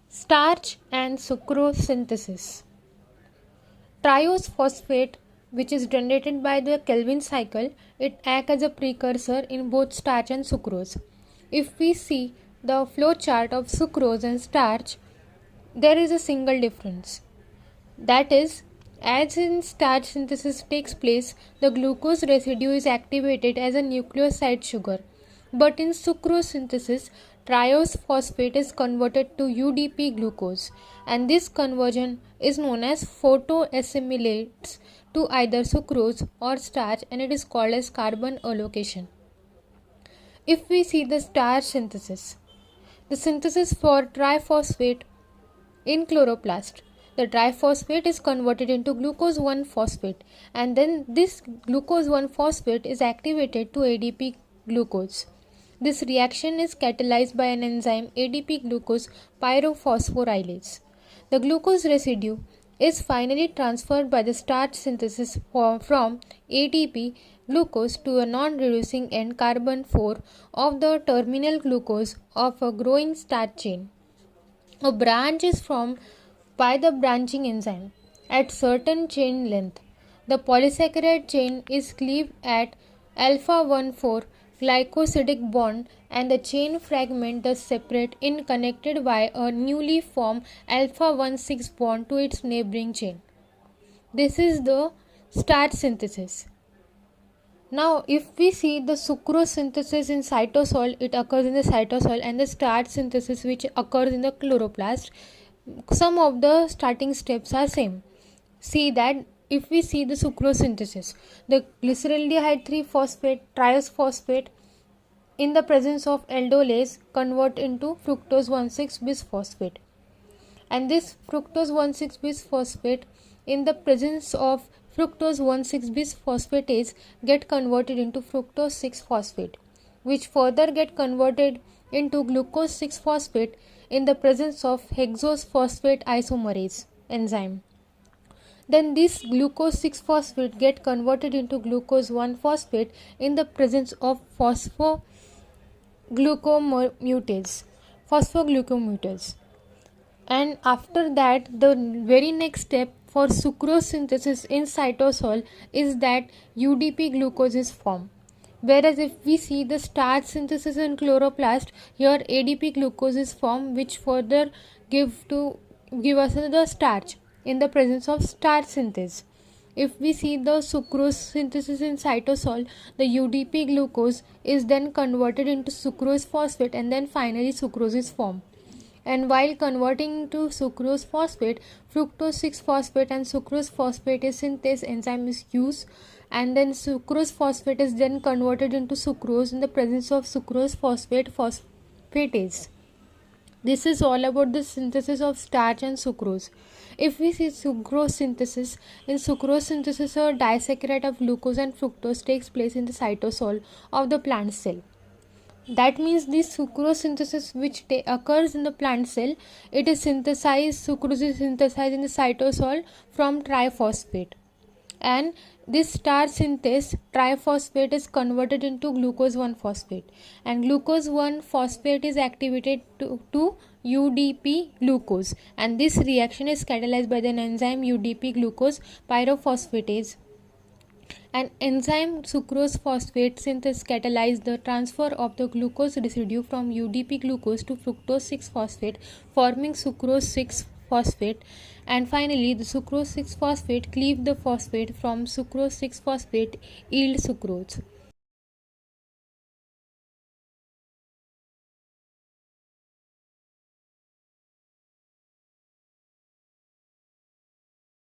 Starch and sucrose synthesis. Triose phosphate, which is generated by the Calvin cycle, it acts as a precursor in both starch and sucrose. If we see the flow chart of sucrose and starch, there is a single difference. That is, as in starch synthesis takes place, the glucose residue is activated as a nucleoside sugar. But in sucrose synthesis, triose phosphate is converted to UDP glucose, and this conversion is known as photoassimilates to either sucrose or starch, and it is called as carbon allocation. If we see the starch synthesis, the synthesis for triphosphate in chloroplast, the triphosphate is converted into glucose 1-phosphate, and then this glucose 1-phosphate is activated to ADP glucose. This reaction is catalyzed by an enzyme ADP glucose pyrophosphorylase. The glucose residue is finally transferred by the starch synthesis from ADP glucose to a non-reducing end carbon 4 of the terminal glucose of a growing starch chain. A branch is formed by the branching enzyme at certain chain length. The polysaccharide chain is cleaved at alpha 1,4 glycosidic bond, and the chain fragment thus separate in connected by a newly formed alpha 1,6 bond to its neighboring chain. This is the starch synthesis. Now, if we see the sucrose synthesis in cytosol, it occurs in the cytosol, and the starch synthesis which occurs in the chloroplast, some of the starting steps are same. See that if we see the sucrose synthesis, the glyceraldehyde 3-phosphate triose phosphate in the presence of aldolase convert into fructose 1,6 bisphosphate, and this fructose 1,6 bisphosphate in the presence of fructose 1,6 bisphosphatase get converted into fructose 6-phosphate, which further get converted into glucose 6-phosphate in the presence of hexose phosphate isomerase enzyme. Then this glucose 6-phosphate get converted into glucose 1-phosphate in the presence of phosphoglucomutase. And after that, the very next step for sucrose synthesis in cytosol is that UDP glucose is formed. Whereas if we see the starch synthesis in chloroplast, here ADP glucose is formed, which further give us the starch in the presence of starch synthesis. If we see the sucrose synthesis in cytosol, the UDP glucose is then converted into sucrose phosphate, and then finally sucrose is formed. And while converting to sucrose phosphate, fructose 6-phosphate and sucrose phosphatase synthase enzyme is used, and then sucrose phosphate is then converted into sucrose in the presence of sucrose phosphate phosphatase. This is all about the synthesis of starch and sucrose. If we see sucrose synthesis, in sucrose synthesis a disaccharide of glucose and fructose takes place in the cytosol of the plant cell. That means this sucrose synthesis which occurs in the plant cell, it is synthesized, sucrose is synthesized in the cytosol from triphosphate. And this starch synthase, triphosphate is converted into glucose 1-phosphate. And glucose 1-phosphate is activated to UDP glucose. And this reaction is catalyzed by the enzyme UDP glucose pyrophosphatase. An enzyme sucrose phosphate synthase catalyzes the transfer of the glucose residue from UDP glucose to fructose 6-phosphate, forming sucrose 6-phosphate, and finally the sucrose 6-phosphate cleave the phosphate from sucrose 6-phosphate yield sucrose.